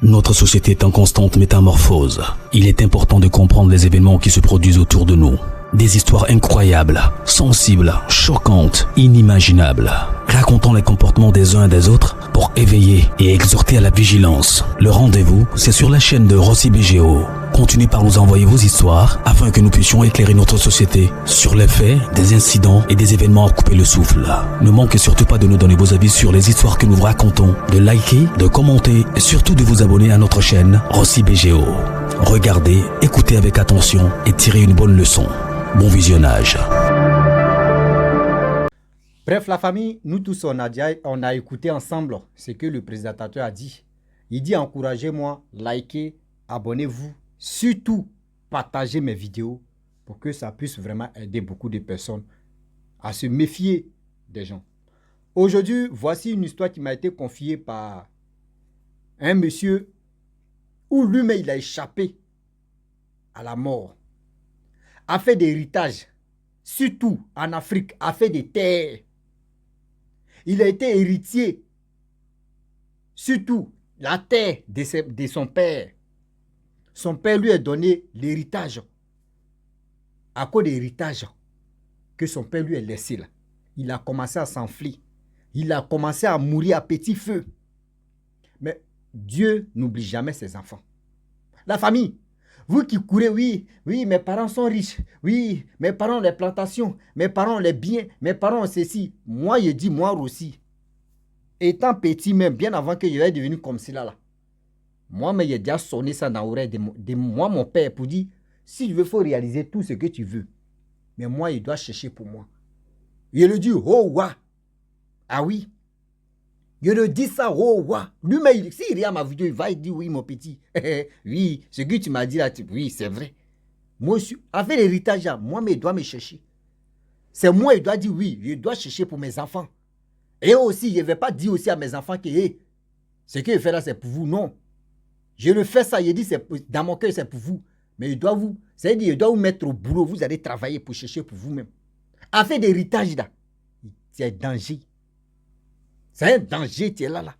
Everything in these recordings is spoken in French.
Notre société est en constante métamorphose. Il est important de comprendre les événements qui se produisent autour de nous. Des histoires incroyables, sensibles, choquantes, inimaginables. Racontons les comportements des uns et des autres pour éveiller et exhorter à la vigilance. Le rendez-vous, c'est sur la chaîne de Rossi BGO. Continuez par nous envoyer vos histoires afin que nous puissions éclairer notre société sur les faits, des incidents et des événements à couper le souffle. Ne manquez surtout pas de nous donner vos avis sur les histoires que nous vous racontons, de liker, de commenter et surtout de vous abonner à notre chaîne Rossi BGO. Regardez, écoutez avec attention et tirez une bonne leçon. Bon visionnage. Bref, la famille, nous tous, on a écouté ensemble ce que le présentateur a dit. Il dit encouragez-moi, likez, abonnez-vous, surtout partagez mes vidéos pour que ça puisse vraiment aider beaucoup de personnes à se méfier des gens. Aujourd'hui, voici une histoire qui m'a été confiée par un monsieur où lui-même il a échappé à la mort, a fait des héritages, surtout en Afrique, a fait des terres. Il a été héritier, surtout la terre de son père. Son père lui a donné l'héritage. À cause de l'héritage que son père lui a laissé là, il a commencé à s'enfler. Il a commencé à mourir à petit feu. Mais Dieu n'oublie jamais ses enfants. La famille, vous qui courez, oui, mes parents sont riches, oui, mes parents ont les plantations, mes parents ont les biens, mes parents ont ceci. Moi, je dis, moi aussi. Étant petit même, bien avant que je sois devenu comme cela là. Moi, mais j'ai déjà sonné ça dans l'oreille de moi, mon père, pour dire, si je veux, il faut réaliser tout ce que tu veux. Mais moi, il doit chercher pour moi. Il le dit, oh, wa. Ah oui. Je le dis ça, oh, wa. Lui-même, s'il regarde ma vidéo, il va dire, oui, mon petit. Oui, ce que tu m'as dit là, oui, c'est vrai. Moi, avec l'héritage là, moi, mais il doit me chercher. C'est moi, il doit dire, oui, je dois chercher pour mes enfants. Et aussi, je ne vais pas dire aussi à mes enfants que, hey, ce que je fais là, c'est pour vous. Non. Je le fais ça, je dis, dans mon cœur, c'est pour vous. Mais il doit vous, c'est-à-dire, il doit vous mettre au boulot. Vous allez travailler pour chercher pour vous-même. Avec l'héritage là, c'est un danger. C'est un danger, tu es là.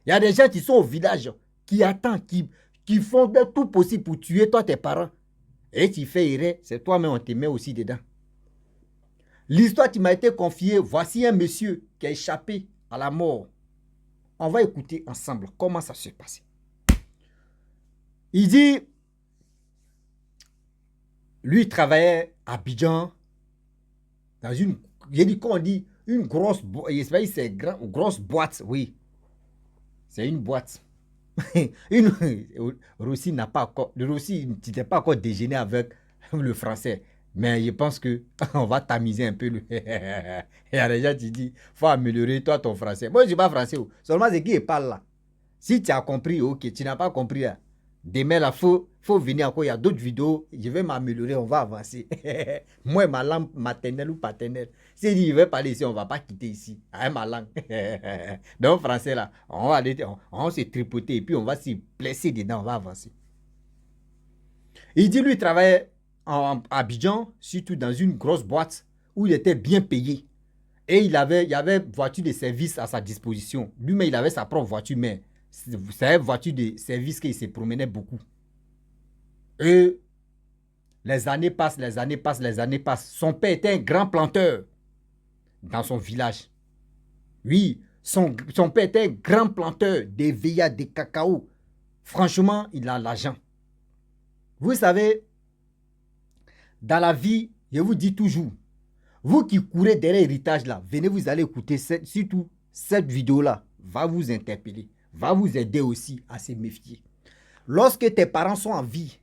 Il y a des gens qui sont au village, qui attendent, qui font de tout possible pour tuer toi, tes parents. Et tu fais erreur, c'est toi-même, on te met aussi dedans. L'histoire qui m'a été confiée, voici un monsieur qui a échappé à la mort. On va écouter ensemble comment ça s'est passé. Il dit, lui il travaillait à Abidjan, dans une, il dit qu'on dit, une grosse boîte, c'est une grosse boîte, oui. C'est une boîte. Rossi n'a pas encore, Rossi, tu n'es pas encore déjeuné avec le français. Mais je pense qu'on va tamiser un peu. Il y a des gens qui disent, il faut améliorer toi ton français. Moi, je ne suis pas français. Seulement, c'est qui parle là. Si tu as compris, ok. Tu n'as pas compris là. Demain, là, faut venir encore. Il y a d'autres vidéos. Je vais m'améliorer. On va avancer. Moi, ma langue maternelle ou paternelle. Si je vais parler ici, on ne va pas quitter ici. Hein, ma langue. Donc, français là, on va se tripoter et puis on va se blesser dedans. On va avancer. Il dit, lui, il travaillait à Abidjan, surtout dans une grosse boîte où il était bien payé. Et il y avait voiture de service à sa disposition. Lui-même, il avait sa propre voiture, mais c'est une voiture de service qu'il se promenait beaucoup. Et les années passent. Son père était un grand planteur dans son village. Oui, son père était un grand planteur des veillards, des cacao. Franchement, il a l'argent. Vous savez, dans la vie, je vous dis toujours, vous qui courez derrière l'héritage là, venez, vous allez écouter surtout cette vidéo-là, va vous interpeller, va vous aider aussi à se méfier. Lorsque tes parents sont en vie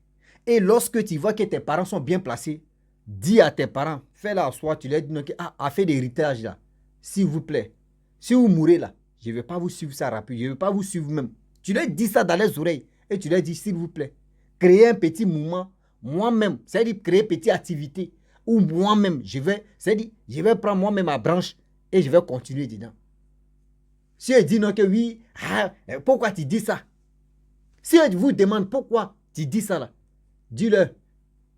et lorsque tu vois que tes parents sont bien placés, dis à tes parents, fais-la asseoir, tu leur dis, à faire l'héritage là, s'il vous plaît, si vous mourrez là, je ne vais pas vous suivre ça rapide, je ne vais pas vous suivre même. Tu leur dis ça dans les oreilles et tu leur dis, s'il vous plaît, créez un petit mouvement, moi-même, c'est-à-dire créer une petite activité où moi-même, je vais prendre moi-même ma branche et je vais continuer dedans. Si elle dit non que oui, pourquoi tu dis ça? Si elle vous demande pourquoi tu dis ça là, dis-leur.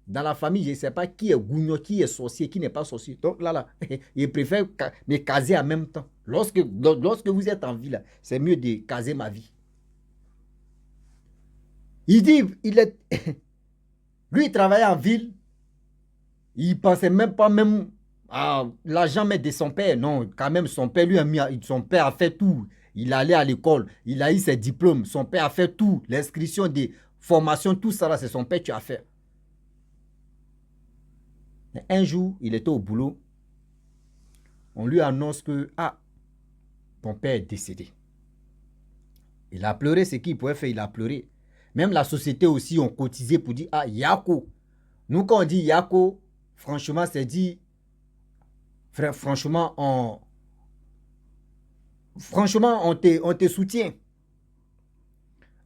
Dans la famille, je ne sais pas qui est gougno, qui est sorcier, qui n'est pas sorcier. Donc là, je préfère me caser en même temps. Lorsque vous êtes en vie là, c'est mieux de caser ma vie. Il dit, lui, il travaillait en ville. Il pensait même pas même à l'argent même de son père. Non, quand même, son père lui a mis, son père a fait tout. Il allait à l'école, il a eu ses diplômes. Son père a fait tout. L'inscription des formations, tout ça là, c'est son père qui a fait. Mais un jour, il était au boulot. On lui annonce que, ah, ton père est décédé. Il a pleuré, ce qu'il pouvait faire, il a pleuré. Même la société aussi ont cotisé pour dire, ah, Yako. Nous, quand on dit Yako, franchement, c'est dit, franchement, on te soutient.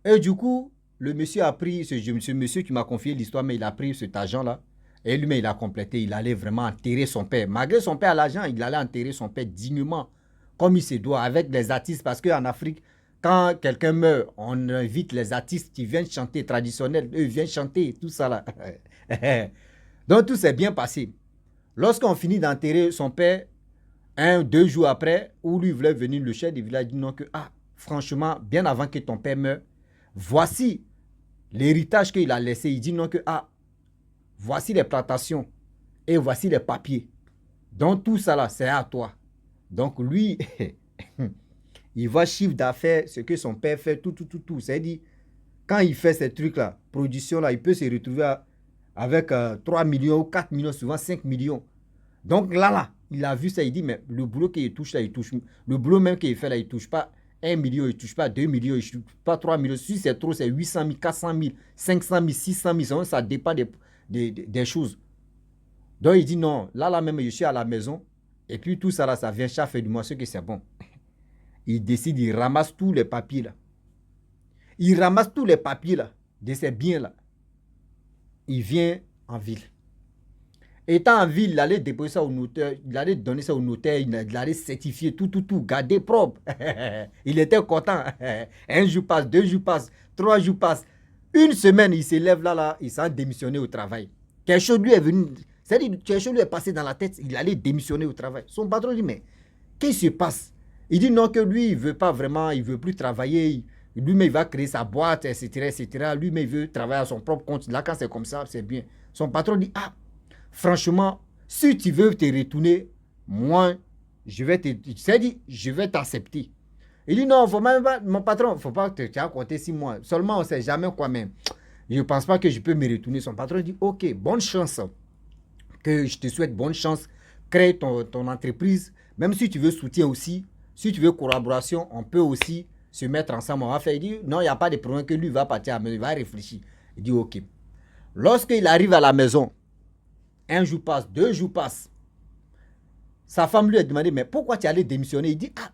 Et du coup, le monsieur a pris, ce monsieur qui m'a confié l'histoire, mais il a pris cet argent-là. Et lui-même, il a complété. Il allait vraiment enterrer son père. Malgré son père à l'argent, il allait enterrer son père dignement, comme il se doit, avec les artistes. Parce qu'en Afrique, quand quelqu'un meurt, on invite les artistes qui viennent chanter traditionnel. Eux, ils viennent chanter, tout ça là. Donc, tout s'est bien passé. Lorsqu'on finit d'enterrer son père, 2 jours après, où lui voulait venir, le chef du village dit non que, ah, franchement, bien avant que ton père meure, voici l'héritage qu'il a laissé. Il dit non que, ah, voici les plantations et voici les papiers. Donc tout ça là, c'est à toi. Donc lui, il voit chiffre d'affaires, ce que son père fait, tout. C'est-à-dire, quand il fait ces trucs-là, production là, il peut se retrouver avec 3 millions ou 4 millions, souvent 5 millions. Donc là, il a vu ça, il dit, mais le boulot qu'il touche là, il touche. Le boulot même qu'il fait là, il ne touche pas 1 million, il ne touche pas 2 millions, il ne touche pas 3 millions. Si c'est trop, c'est 800 000, 400 000, 500 000, 600 000. Ça dépend des choses. Donc il dit, non, là même, je suis à la maison. Et puis tout ça là, ça vient chaque fin du mois, ce que c'est bon. Il décide, il ramasse tous les papiers là. Il ramasse tous les papiers là, de ces biens là. Il vient en ville. Étant en ville, il allait déposer ça au notaire, il allait donner ça au notaire, il allait certifier tout, garder propre. Il était content. 1 jour passe, 2 jours passent, 3 jours passent. 1 semaine, il se lève là, il s'est démissionné au travail. Quelque chose lui est venu, c'est-à-dire quelque chose lui est passé dans la tête, il allait démissionner au travail. Son patron dit, mais qu'est-ce qui se passe? Il dit non, que lui, il ne veut pas vraiment, il ne veut plus travailler. Lui-même, il va créer sa boîte, etc. Lui-même, il veut travailler à son propre compte. Là, quand c'est comme ça, c'est bien. Son patron dit, ah, franchement, si tu veux te retourner, moi, je vais t'accepter. Il dit non, faut même pas, mon patron, il ne faut pas que tu aies compté 6 mois. Seulement, on ne sait jamais quoi même. Je ne pense pas que je peux me retourner. Son patron dit, ok, bonne chance. Que je te souhaite bonne chance. Crée ton entreprise. Même si tu veux soutien aussi, si tu veux collaboration, on peut aussi se mettre ensemble. On va faire. Il dit, non, il n'y a pas de problème que lui va partir à la maison. Il va réfléchir. Il dit, ok. Lorsqu'il arrive à la maison, 1 jour passe, 2 jours passent. Sa femme lui a demandé, mais pourquoi tu allais démissionner? Il dit, ah,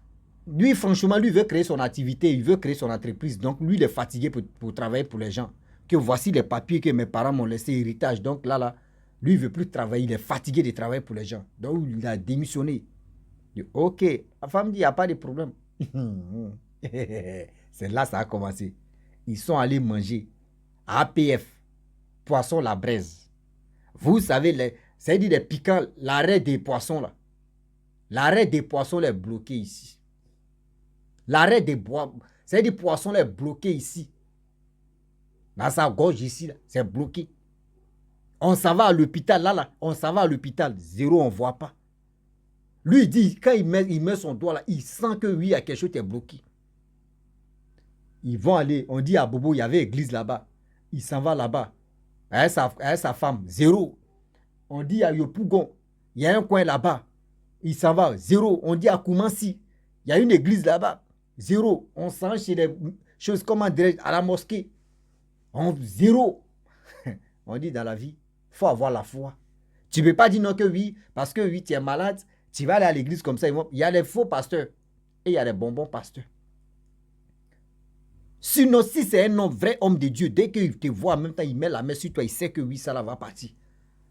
lui, franchement, lui veut créer son activité, il veut créer son entreprise. Donc, lui, il est fatigué pour travailler pour les gens. Que voici les papiers que mes parents m'ont laissé héritage. Donc, là, lui, il ne veut plus travailler. Il est fatigué de travailler pour les gens. Donc, il a démissionné. Il dit, ok. La femme dit, il n'y a pas de problème. C'est là que ça a commencé. Ils sont allés manger APF, poisson la braise. Vous savez, c'est-à-dire les piquants, l'arrêt des poissons là. L'arrêt des poissons est bloqué ici. L'arrêt des c'est-à-dire des poissons est bloqué ici. Dans sa gorge ici, c'est bloqué. On s'en va à l'hôpital, là, on s'en va à l'hôpital. 0, on ne voit pas. Lui, il dit, quand il met son doigt là, il sent que oui, il y a quelque chose qui est bloqué. Ils vont aller, on dit à Bobo, il y avait église là-bas. Il s'en va là-bas. Avec sa femme, 0. On dit à Yopougon, il y a un coin là-bas. Il s'en va, 0. On dit à Koumansi, il y a une église là-bas. 0. On s'en va chez les choses, comment dirais-je, à la mosquée. 0. On dit dans la vie, il faut avoir la foi. Tu ne peux pas dire non que oui, parce que oui, tu es malade, tu vas aller à l'église comme ça. Il y a les faux pasteurs et il y a les bonbons pasteurs. Sinon, si c'est un homme, vrai homme de Dieu, dès qu'il te voit, en même temps, il met la main sur toi, il sait que oui, ça là va partir.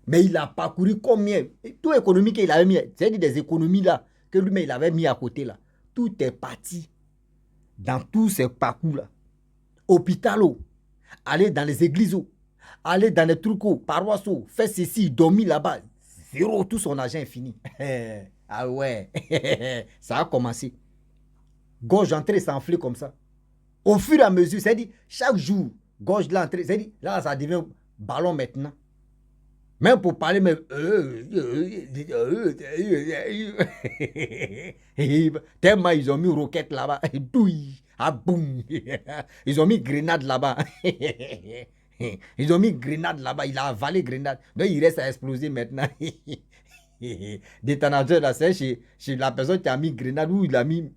Mais il a parcouru combien? Tout économie qu'il avait mis, c'est-à-dire des économies là, que lui-même il avait mis à côté là. Tout est parti dans tous ces parcours-là. Hôpital, aller dans les églises, aller dans les trucs, paroisses, faire ceci, dormir là-bas. 0, tout son argent est fini. Ah ouais, ça a commencé. Gorge entrée s'enfler comme ça. Au fur et à mesure, c'est-à-dire chaque jour, gorge là, c'est-à-dire, là, ça devient ballon maintenant. Même pour parler, mais tellement ils ont mis roquette là-bas, douille, ah boum, ils ont mis grenade là-bas, ils ont mis grenade là-bas, il a avalé grenade, donc il reste à exploser maintenant. Détonateur là, c'est chez la personne qui a mis grenade ou il a mis.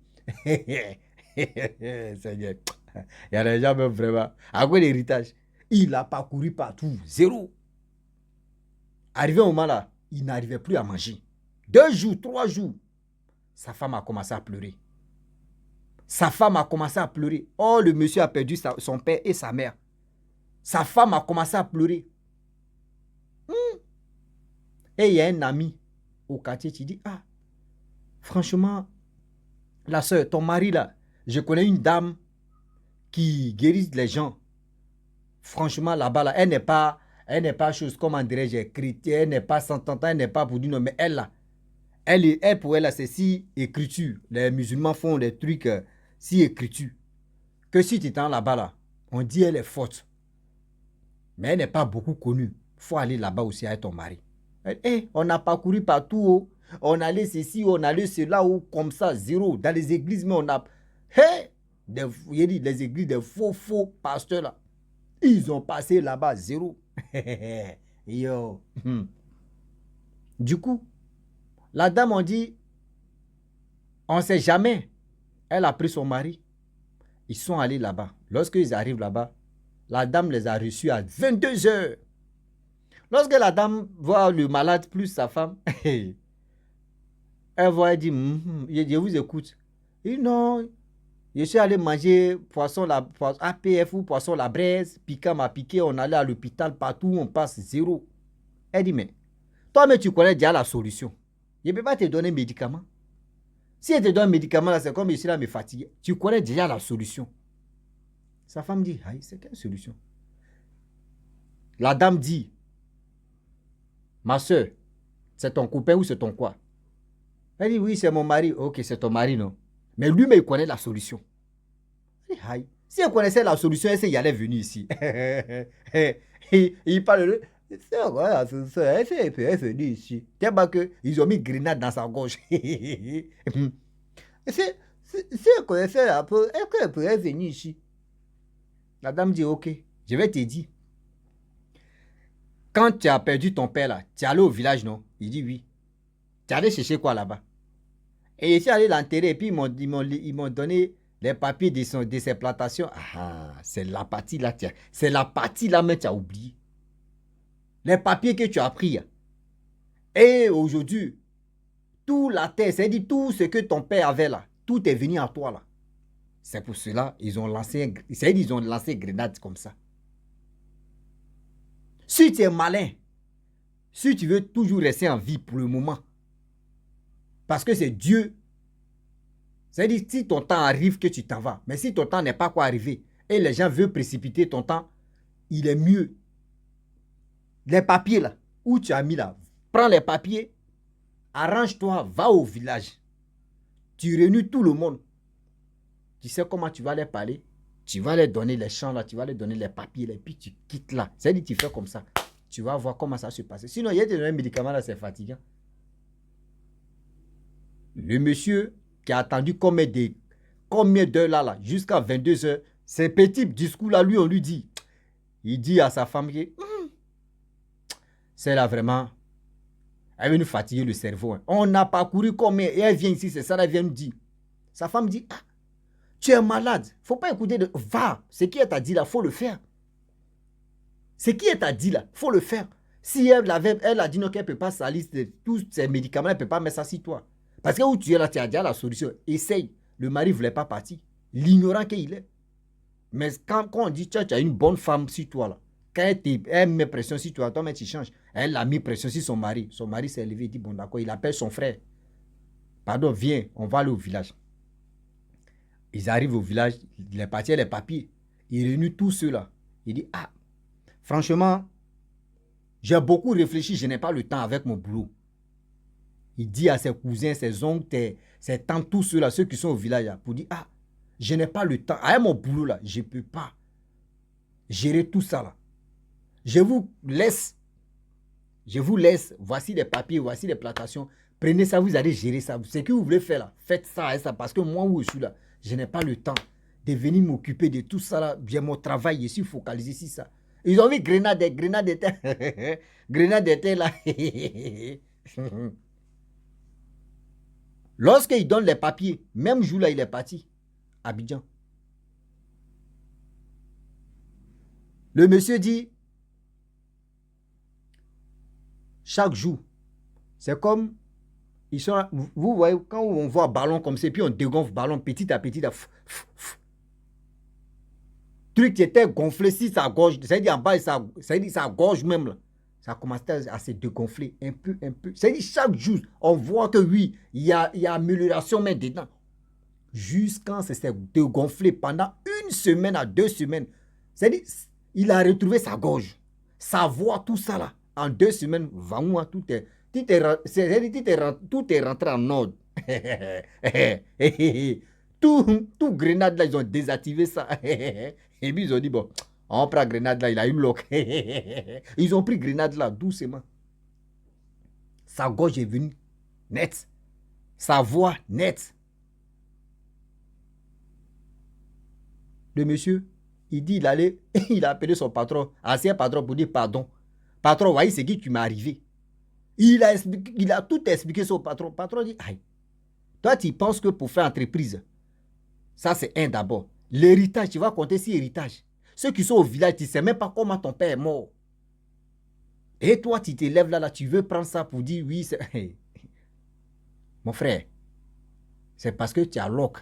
Seigneur, il y a des gens même vraiment. À quoi l'héritage? Il a parcouru partout, zéro. Arrivé au moment là, il n'arrivait plus à manger. 2 jours, 3 jours, sa femme a commencé à pleurer. Sa femme a commencé à pleurer. Oh, le monsieur a perdu son père et sa mère. Sa femme a commencé à pleurer. Et il y a un ami au quartier qui dit, ah, franchement, la soeur, ton mari là, je connais une dame qui guérit les gens. Franchement, là-bas, là, elle n'est pas chose, comment dirais-je, chrétienne, elle n'est pas s'entendant, elle n'est pas pour dire non, mais elle là, elle pour elle là, c'est si écriture. Les musulmans font des trucs si écriture. Que si tu es là-bas là, on dit elle est forte. Mais elle n'est pas beaucoup connue. Il faut aller là-bas aussi avec ton mari. On a parcouru partout. Oh. On allait ceci, on allait cela, ou comme ça, zéro. Dans les églises, mais on a. Les églises, des faux pasteurs là. Ils ont passé là-bas, zéro. Yo. Du coup, la dame, on dit, on ne sait jamais. Elle a pris son mari. Ils sont allés là-bas. Lorsqu'ils arrivent là-bas, la dame les a reçus à 22 h. Lorsque la dame voit le malade plus sa femme, elle voit, elle dit, je vous écoute. Et non, je suis allé manger poisson APF ou poisson la braise, piquant m'a piqué, on allait à l'hôpital, partout, on passe zéro. Elle dit, mais toi, mais tu connais déjà la solution. Je ne peux pas te donner un médicament. Si elle te donne un médicament, là, c'est comme je suis là, me fatiguer. Tu connais déjà la solution. Sa femme dit, aïe, c'est quelle solution? La dame dit, ma soeur, c'est ton copain ou c'est ton quoi? Elle dit, oui, c'est mon mari. Ok, c'est ton mari, non? Mais lui, mais il connaît la solution. Aïe. Si elle connaissait la solution, elle allait venir ici. Il parle de... C'est quoi la solution? Elle est venue ici. Tellement qu'ils ont mis grenade dans sa gorge. Si elle connaissait la peu, est-ce qu'elle pourrait venir ici? La dame dit, ok, je vais te dire. Quand tu as perdu ton père là, tu es allé au village, non? Il dit oui. Tu es allé chercher quoi là-bas? Et je suis allé l'enterrer et puis ils m'ont donné les papiers de ses plantations. Ah, c'est la partie là, c'est la partie là, mais tu as oublié. Les papiers que tu as pris. Et aujourd'hui, toute la terre, c'est-à-dire tout ce que ton père avait là, tout est venu à toi là. C'est pour cela ils ont lancé grenade comme ça. Si tu es malin, si tu veux toujours rester en vie pour le moment, parce que c'est Dieu, c'est-à-dire si ton temps arrive que tu t'en vas, mais si ton temps n'est pas quoi arriver et les gens veulent précipiter ton temps, il est mieux. Les papiers là, où tu as mis là, prends les papiers, arrange-toi, va au village. Tu réunis tout le monde. Tu sais comment tu vas les parler? Tu vas les donner les champs là, tu vas les donner les papiers là, et puis tu quittes là. C'est-à-dire tu fais comme ça. Tu vas voir comment ça se passe. Sinon, il y a des médicaments là, c'est fatigant. Le monsieur qui a attendu combien d'heures là, jusqu'à 22 h, ces petits discours là, lui, on lui dit. Il dit à sa femme que c'est là vraiment, elle veut nous fatiguer le cerveau. Hein. On a parcouru combien, et elle vient ici, c'est ça, elle vient nous dire. Sa femme dit, ah, tu es malade, faut pas écouter de... Va, ce qui est à dit là, faut le faire. Ce qui est à dit là, faut le faire. Si elle a dit non qu'elle peut pas salir tous ces médicaments, elle peut pas mettre ça sur toi. Parce que où tu es là, tu as déjà la solution. Essaye. Le mari ne voulait pas partir. L'ignorant qu'il est. Mais quand on dit tu as une bonne femme sur toi là, quand elle met pression sur toi, toi, mais tu changes. Elle a mis pression sur son mari. Son mari s'est levé et dit, bon d'accord, il appelle son frère. Pardon, viens, on va aller au village. Ils arrivent au village, il est parti les papiers. Il réunit tous ceux-là. Il dit, ah, franchement, j'ai beaucoup réfléchi, je n'ai pas le temps avec mon boulot. Il dit à ses cousins, ses oncles, ses tantes, tous ceux-là, ceux qui sont au village, là, pour dire, ah, je n'ai pas le temps. Avec mon boulot là, je ne peux pas. gérer tout ça là. Je vous laisse, voici les papiers, voici les plantations. Prenez ça, vous allez gérer ça. Ce que vous voulez faire là, faites ça et ça. Parce que moi où je suis là, je n'ai pas le temps de venir m'occuper de tout ça là. J'ai mon travail, je suis focalisé sur ça. Ils ont mis grenade d'été. Grenade d'été là. Lorsqu'il donne les papiers, même jour là, il est parti. Abidjan. Le monsieur dit, chaque jour, c'est comme, ils sont, vous voyez, quand on voit un ballon comme ça, puis on dégonfle le ballon petit à petit, là, truc qui était gonflé si sa gorge, c'est-à-dire en bas, c'est-à-dire sa gorge même, là, ça commençait à se dégonfler un peu. C'est-à-dire chaque jour, on voit que oui, il y a amélioration mais dedans. Jusqu'à ce que c'est dégonflé pendant 1 semaine à 2 semaines. C'est-à-dire, il a retrouvé sa gorge, sa voix, tout ça là. En 2 semaines, vraiment, tout est rentré en ordre. tout grenade là, ils ont désactivé ça. Et puis ils ont dit, bon, on prend grenade là, il a une loque. Ils ont pris grenade là, doucement. Sa gorge est venue nette. Sa voix nette. Le monsieur, il dit, il a appelé son patron, ancien patron, pour dire pardon. Patron, voyez ce qui m'est arrivé. Il a tout expliqué son patron. Patron dit, aïe, toi tu penses que pour faire entreprise, ça c'est un d'abord. L'héritage, tu vas compter sur l'héritage. Ceux qui sont au village, tu ne sais même pas comment ton père est mort. Et toi, tu te lèves là, tu veux prendre ça pour dire oui, c'est... Mon frère, c'est parce que tu as l'oc.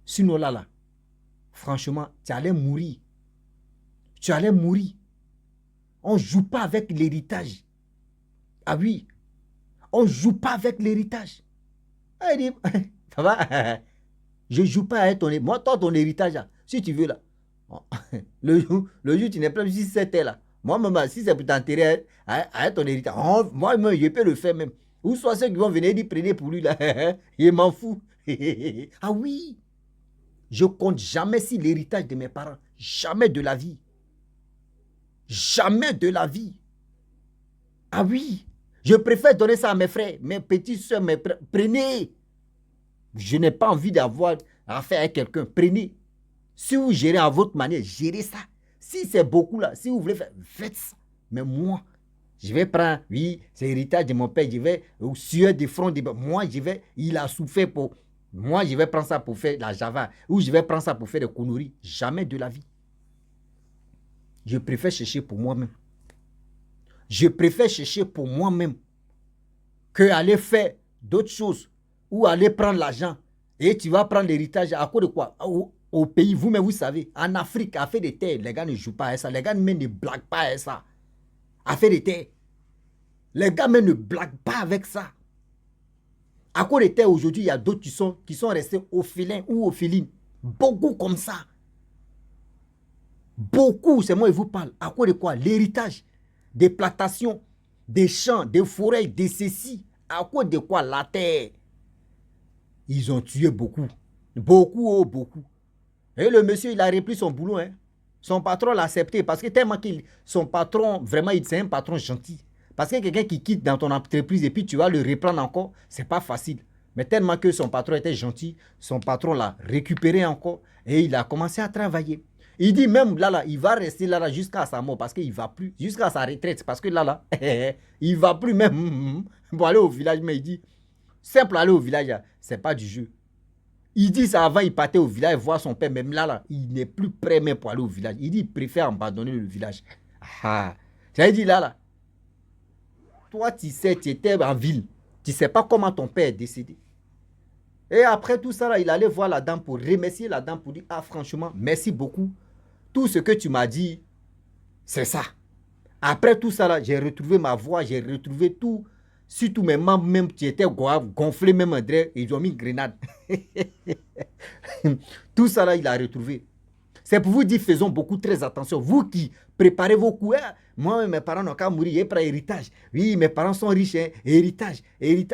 Sinon là, franchement, tu allais mourir. Tu allais mourir. On ne joue pas avec l'héritage. Ah oui, on ne joue pas avec l'héritage. Ah, il dit, ça va, je ne joue pas avec ton héritage. Moi, toi, ton héritage, là, si tu veux, là, le jour, tu n'es pas si c'était là. Moi, même, si c'est pour t'enterrer avec ton héritage, moi, même, je peux le faire même. Ou soit ceux qui vont venir dire, prenez pour lui, là, je m'en fous. Ah oui, je compte jamais sur l'héritage de mes parents. Jamais de la vie. Jamais de la vie. Ah oui, je préfère donner ça à mes frères, mes petites soeurs, prenez. Je n'ai pas envie d'avoir affaire avec quelqu'un. Prenez. Si vous gérez à votre manière, gérez ça. Si c'est beaucoup là, si vous voulez faire, faites ça. Mais moi, je vais prendre, oui, c'est l'héritage de mon père, je vais au sueur des fronts, moi, il a souffert pour, moi, je vais prendre ça pour faire la java, ou je vais prendre ça pour faire des conneries. Jamais de la vie. Je préfère chercher pour moi-même. Je préfère chercher pour moi-même que aller faire d'autres choses ou aller prendre l'argent. Et tu vas prendre l'héritage à cause de quoi? Au pays, vous-même, vous savez, en Afrique, à faire des terres, les gars ne jouent pas à ça. Les gars même ne blaguent pas à ça. À faire des terres. Les gars même ne blaguent pas avec ça. À cause des terres, aujourd'hui, il y a d'autres qui sont restés au filin ou au filine. Beaucoup comme ça. Beaucoup, c'est moi qui vous parle. À cause de quoi? L'héritage. Des plantations, des champs, des forêts, des ceci. À cause de quoi? La terre. Ils ont tué beaucoup. Beaucoup, oh, beaucoup. Et le monsieur, il a repris son boulot. Hein. Son patron l'a accepté parce que tellement son patron, vraiment, c'est un patron gentil. Parce que quelqu'un qui quitte dans ton entreprise et puis tu vas le reprendre encore, c'est pas facile. Mais tellement que son patron était gentil, son patron l'a récupéré encore et il a commencé à travailler. Il dit même là, il va rester là jusqu'à sa mort parce qu'il ne va plus, jusqu'à sa retraite. Parce que là, il ne va plus même pour aller au village. Mais il dit, simple aller au village, ce n'est pas du jeu. Il dit ça avant, il partait au village voir son père. Même là, il n'est plus prêt même pour aller au village. Il dit, il préfère abandonner le village. Ah, j'ai dit là, toi, tu sais, tu étais en ville. Tu ne sais pas comment ton père est décédé. Et après tout ça, là, il allait voir la dame pour remercier la dame pour dire, ah franchement, merci beaucoup. Tout ce que tu m'as dit, c'est ça. Après tout ça, là, j'ai retrouvé ma voix, j'ai retrouvé tout. Surtout mes membres, même qui étaient gonflés, même André, ils ont mis une grenade. Tout ça, là, il a retrouvé. C'est pour vous dire, faisons beaucoup très attention. Vous qui préparez vos coups, hein? Moi, mes parents n'ont qu'à mourir, ils prennent héritage. Oui, mes parents sont riches, hein? Héritage.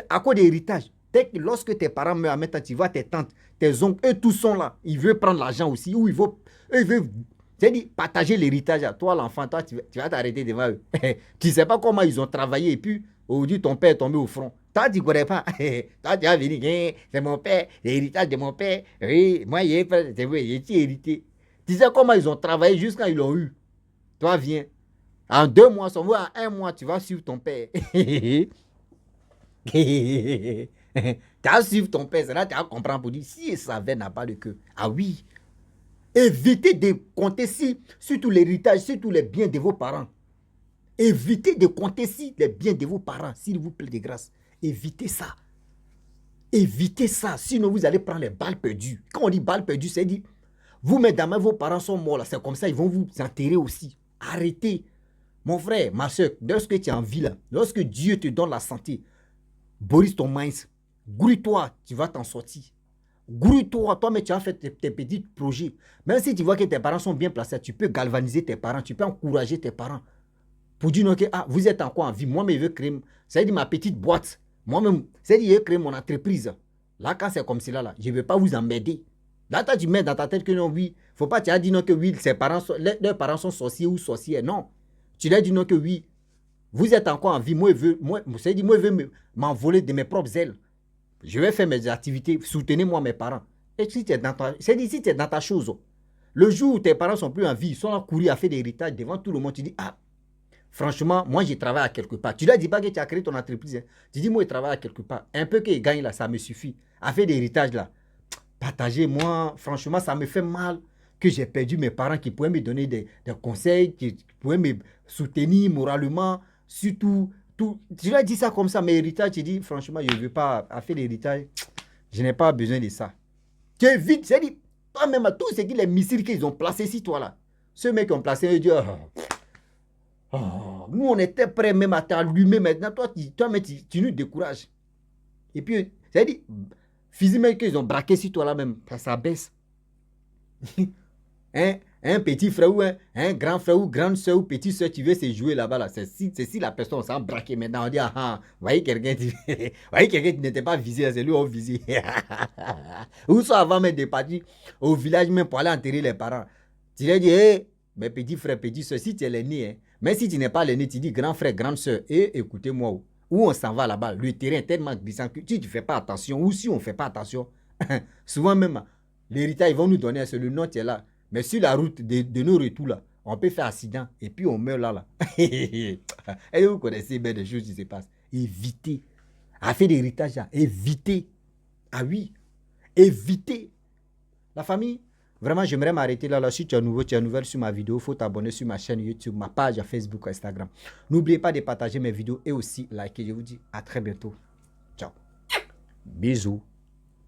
À quoi d'héritage? Lorsque tes parents meurent, maintenant, tu vois tes tantes, tes oncles, eux tous sont là. Ils veulent prendre l'argent aussi, ou ils veulent J'ai dit, partager l'héritage. Toi, l'enfant, toi, tu vas t'arrêter devant eux. Tu ne sais pas comment ils ont travaillé. Et puis, aujourd'hui, ton père est tombé au front. Toi, tu ne connais pas. Toi, tu vas venir, c'est mon père, l'héritage de mon père. Oui, moi, j'ai hérité. Tu sais comment ils ont travaillé jusqu'à ils l'ont eu. Toi, viens. En 2 mois, en 1 mois, tu vas suivre ton père. Tu vas suivre ton père. C'est là que tu vas comprendre pour dire si sa veine n'a pas de queue. Ah oui. Évitez de compter sur l'héritage, sur tous les biens de vos parents. Évitez de compter sur les biens de vos parents, s'il vous plaît de grâce. Évitez ça. Évitez ça, sinon vous allez prendre les balles perdues. Quand on dit balles perdues, c'est dit, vous, mesdames, vos parents sont morts, là, c'est comme ça, ils vont vous enterrer aussi. Arrêtez. Mon frère, ma soeur, lorsque tu es en vie, là, lorsque Dieu te donne la santé, Boris ton mince, grouille-toi, tu vas t'en sortir. Grouille-toi, toi, mais tu as fait tes petits projets. Même si tu vois que tes parents sont bien placés, tu peux galvaniser tes parents, tu peux encourager tes parents. Pour dire, ok, ah, vous êtes encore en vie, moi, mais je veux créer, c'est-à-dire ma petite boîte. Moi-même, c'est-à-dire, je veux créer mon entreprise. Là, quand c'est comme cela, là, je ne veux pas vous emmerder. Là, toi, tu mets dans ta tête que non, oui, il ne faut pas, tu as dit non que oui, leurs parents sont sorciers ou sorcières. Non. Tu leur dis non que oui, vous êtes encore en vie, moi, je veux m'envoler de mes propres ailes. Je vais faire mes activités, soutenez-moi mes parents. Et si tu es dans ta chose, le jour où tes parents sont plus en vie, ils sont là courir à faire des héritages devant tout le monde, tu dis, ah, franchement, moi, je travaille à quelque part. Tu ne leur dis pas que tu as créé ton entreprise. Hein. Tu dis, moi, je travaille à quelque part. Un peu qu'ils gagnent là, ça me suffit. À faire des héritages là. Partagez, moi, franchement, ça me fait mal que j'ai perdu mes parents qui pouvaient me donner des conseils, qui pouvaient me soutenir moralement, surtout. Tu leur dis ça comme ça, mes héritages, tu dis, franchement, je ne veux pas faire l'héritage. Je n'ai pas besoin de ça. Tu évites, c'est dit, toi-même, tous les missiles qu'ils ont placés sur toi là. Ceux mecs qui ont placé, ils disent, nous, on était prêts même à t'allumer maintenant. Toi, tu nous décourages. Et puis, c'est-à-dire, physiquement, qu'ils ont braqué sur toi là même, ça baisse. un petit frère ou un grand frère ou grande soeur ou petite soeur, tu veux se jouer là-bas. Là. C'est si la personne s'en braqué maintenant. On dit, voyez quelqu'un qui n'était pas visé, c'est lui on visé. Ou soit avant même de partir au village même pour aller enterrer les parents. Tu leur dis, hey, mes petits frères, petites soeurs, si tu es l'aîné, hein, mais si tu n'es pas l'aîné, tu dis grand frère, grande soeur, et écoutez-moi, où on s'en va là-bas, le terrain est tellement glissant que si tu ne fais pas attention, ou si on ne fait pas attention, souvent même, l'héritage, ils vont nous donner, c'est le nom qui est là. Mais sur la route de nos retours là, on peut faire accident et puis on meurt là. Et vous connaissez bien des choses qui se passent. Évitez. À faire des héritages là, évitez. Ah oui, évitez. La famille, vraiment, j'aimerais m'arrêter là. Si tu es nouveau, tu es nouvelle sur ma vidéo, il faut t'abonner sur ma chaîne YouTube, ma page Facebook, Instagram. N'oubliez pas de partager mes vidéos et aussi liker. Je vous dis à très bientôt. Ciao. Bisous.